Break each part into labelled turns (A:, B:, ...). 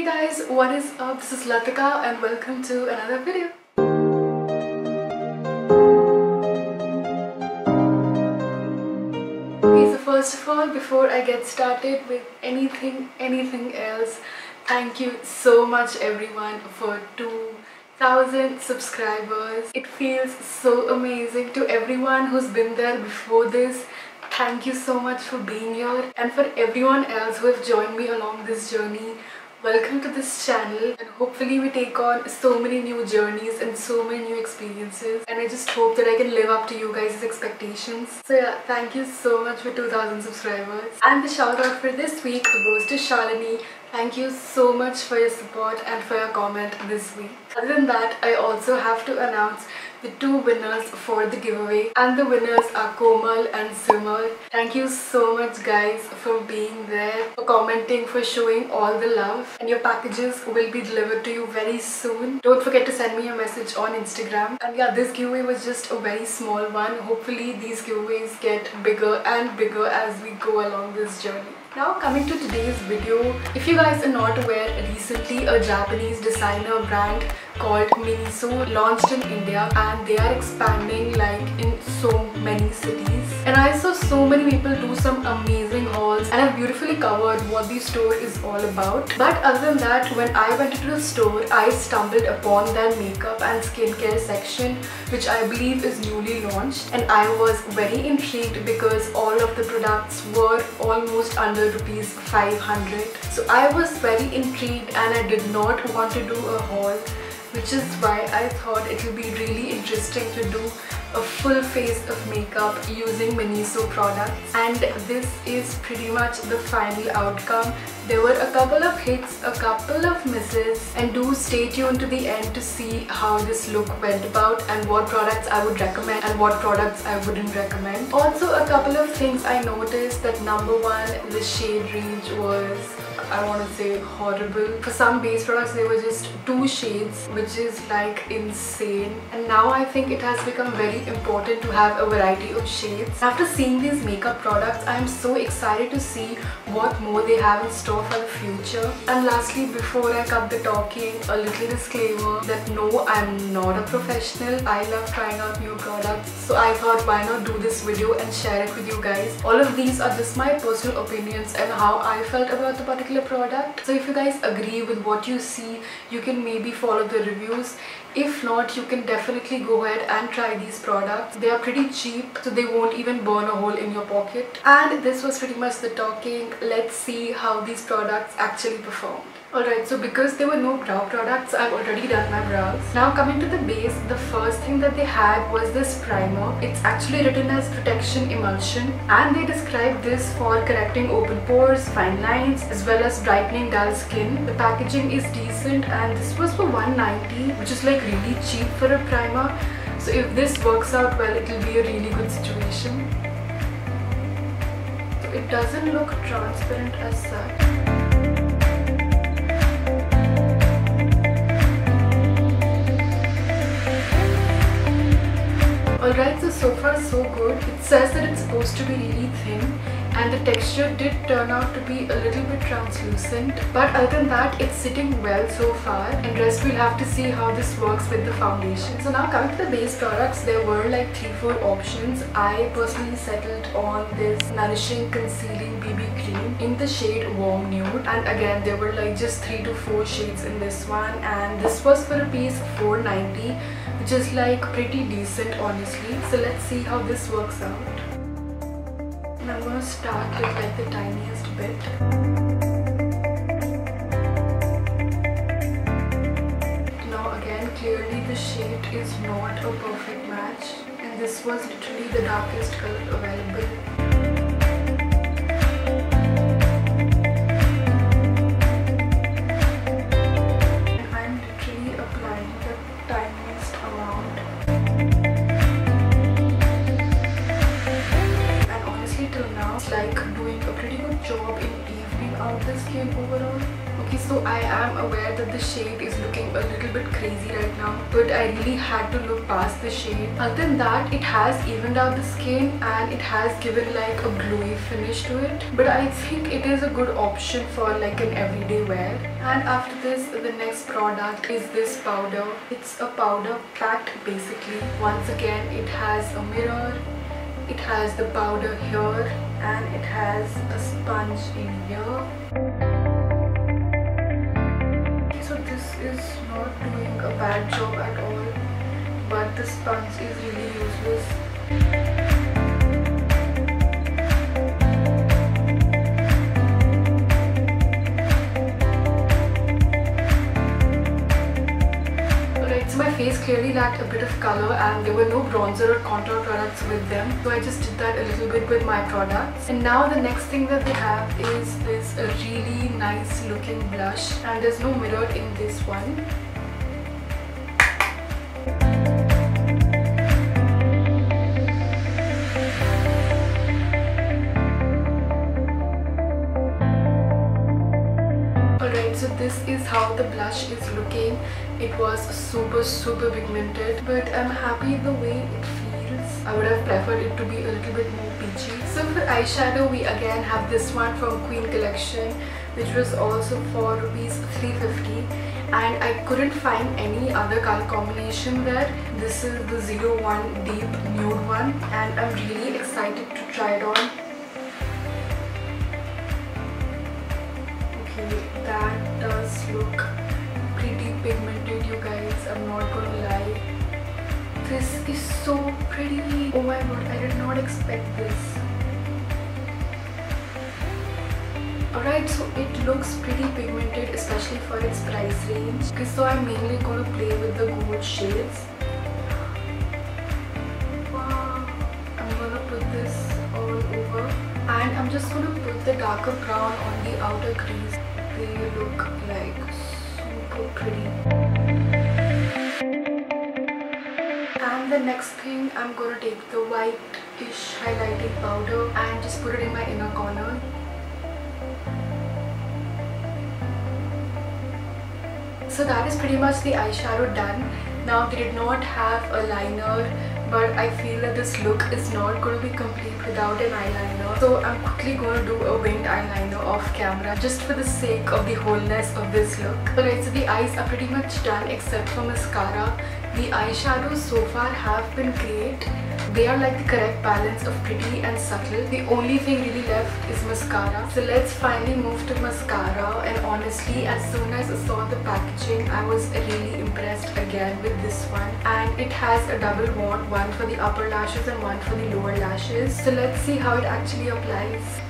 A: Hey guys, what is up? This is Latika and welcome to another video. Okay, so first of all, before I get started with anything else, thank you so much everyone for 2,000 subscribers. It feels so amazing. To everyone who's been there before this, thank you so much for being here, and for everyone else who have joined me along this journey, welcome to this channel, and hopefully we take on so many new journeys and so many new experiences, and I just hope that I can live up to you guys' expectations. So yeah, thank you so much for 2,000 subscribers. And the shout out for this week goes to Shalini. Thank you so much for your support and for your comment this week. Other than that, I also have to announce the two winners for the giveaway, and the winners are Komal and Simar. Thank you so much guys for being there, for commenting, for showing all the love, and your packages will be delivered to you very soon. Don't forget to send me a message on Instagram. And yeah, this giveaway was just a very small one. Hopefully these giveaways get bigger and bigger as we go along this journey. Now coming to today's video, if you guys are not aware, recently a Japanese designer brand called Miniso launched in India, and they are expanding like in so many cities. And I saw so many people do some amazing hauls, and I've beautifully covered what the store is all about. But other than that, when I went into the store, I stumbled upon their makeup and skincare section, which I believe is newly launched, and I was very intrigued because all of the products were almost under rupees 500. So I was very intrigued and I did not want to do a haul, which is why I thought it would be really interesting to do a full face of makeup using Miniso products. And this is pretty much the final outcome. There were a couple of hits, a couple of misses, and do stay tuned to the end to see how this look went about and what products I would recommend and what products I wouldn't recommend. Also, a couple of things I noticed that number one, the shade range was, I want to say, horrible. For some base products there were just 2 shades, which is like insane. And now I think it has become very important to have a variety of shades. After seeing these makeup products, I am so excited to see what more they have in store for the future. And lastly, before I cut the talking, a little disclaimer that no, I'm not a professional. I love trying out new products, so I thought why not do this video and share it with you guys. All of these are just my personal opinions and how I felt about the particular product. So if you guys agree with what you see, you can maybe follow the reviews. If not, you can definitely go ahead and try these products. They are pretty cheap, so they won't even burn a hole in your pocket. And this was pretty much the talking. Let's see how these products actually performed. Alright, so because there were no brow products, I've already done my brows. Now coming to the base, the first thing that they had was this primer. It's actually written as Protection Emulsion, and they describe this for correcting open pores, fine lines, as well as brightening dull skin. The packaging is decent, and this was for 190, which is like really cheap for a primer. So if this works out well, it will be a really good situation. So it doesn't look transparent as such. Alright, so far so good. It says that it's supposed to be really thin, and the texture did turn out to be a little bit translucent, but other than that, it's sitting well so far, and rest we'll have to see how this works with the foundation. So now coming to the base products, there were like 3-4 options. I personally settled on this Nourishing Concealing BB Cream in the shade Warm Nude, and again there were like just 3 to 4 shades in this one, and this was for rupees 490, which is like pretty decent honestly. So let's see how this works out. And I'm gonna start with like the tiniest bit. Now again, clearly the shade is not a perfect match, and this was literally the darkest color available. Like doing a pretty good job in evening out the skin overall. Okay, so I am aware that the shade is looking a little bit crazy right now, but I really had to look past the shade. Other than that, it has evened out the skin and it has given like a glowy finish to it. But I think it is a good option for like an everyday wear. And after this, the next product is this powder. It's a powder packed basically. Once again, it has a mirror, it has the powder here, and it has a sponge in here. So this is not doing a bad job at all, but the sponge is really useless. So my face clearly lacked a bit of color and there were no bronzer or contour products with them. So I just did that a little bit with my products. And now the next thing that they have is this really nice looking blush, and there's no mirror in this one. Alright, so this is how the blush is looking. It was super pigmented, but I'm happy the way it feels. I would have preferred it to be a little bit more peachy. So for eyeshadow, we again have this one from Queen Collection, which was also for rupees 350, and I couldn't find any other color combination there. This is the 01 Deep Nude one, and I'm really excited to try it on. That does look pretty pigmented, you guys, I'm not gonna lie. This is so pretty. Oh my god, I did not expect this. Alright, so it looks pretty pigmented, especially for its price range. Okay, so I'm mainly gonna play with the gold shades. Wow, I'm gonna put this all over, and I'm just gonna put the darker brown on the outer crease. They look like super pretty. And the next thing, I'm gonna take the white-ish highlighting powder and just put it in my inner corner. So that is pretty much the eyeshadow done. Now they did not have a liner, but I feel that this look is not going to be complete without an eyeliner. So I'm quickly going to do a winged eyeliner off camera just for the sake of the wholeness of this look. Alright, so the eyes are pretty much done except for mascara. The eyeshadows so far have been great. They are like the correct balance of pretty and subtle. The only thing really left is mascara. So let's finally move to mascara, and honestly, as soon as I saw the packaging, I was really impressed again with this one. And it has a double wand, one for the upper lashes and one for the lower lashes. So let's see how it actually applies.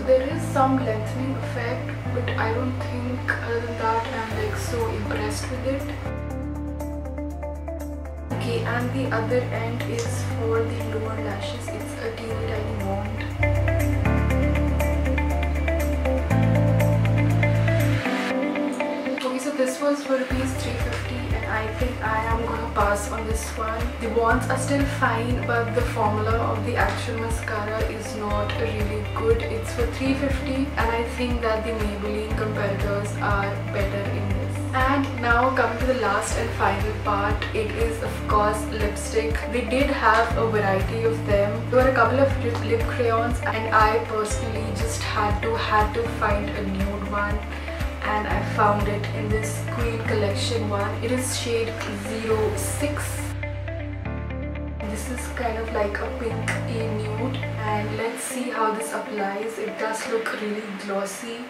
A: There is some lengthening effect, but I don't think other than that I'm like so impressed with it. Okay, and the other end is for the lower lashes. It's a teeny tiny wand. Okay, so this was for rupees 350, and I think I am gonna pass on this one. The wands are still fine, but the formula of the actual mascara is not really good. It's for 350, and I think that the Maybelline competitors are better in this. And now coming to the last and final part, it is of course lipstick. They did have a variety of them. There were a couple of lip crayons, and I personally just had to find a nude one. And I found it in this Queen Collection one. It is shade 06. This is kind of like a pinky nude, and let's see how this applies. It does look really glossy.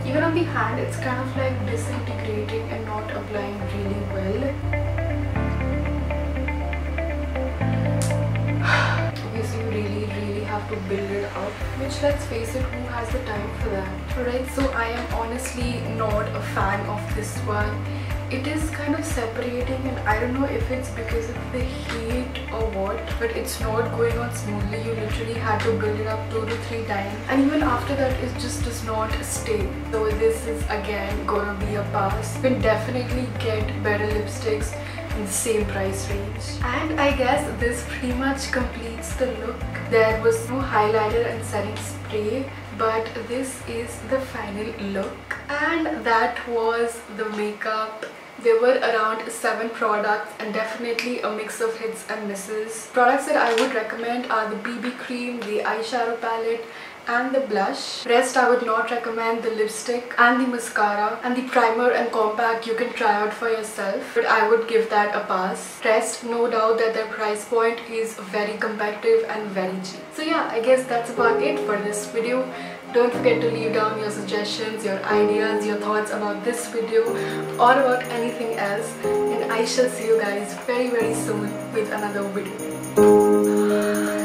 A: Even on the hand, it's kind of like disintegrating and not applying really well. To build it up, which, let's face it, who has the time for that? Alright, so I am honestly not a fan of this one. it is kind of separating, and I don't know if it's because of the heat or what, but it's not going on smoothly. You literally had to build it up 2 to 3 times, and even after that it just does not stay. So this is again gonna be a pass. You can definitely get better lipsticks in the same price range. And I guess this pretty much completes the look. There was no highlighter and setting spray, but this is the final look. And that was the makeup. There were around 7 products and definitely a mix of hits and misses. Products that I would recommend are the BB cream, the eyeshadow palette, and the blush. Rest I would not recommend. The lipstick and the mascara and the primer and compact you can try out for yourself, but I would give that a pass. Rest, no doubt that their price point is very competitive and very cheap. So yeah, I guess that's about it for this video. Don't forget to leave down your suggestions, your ideas, your thoughts about this video or about anything else, and I shall see you guys very soon with another video.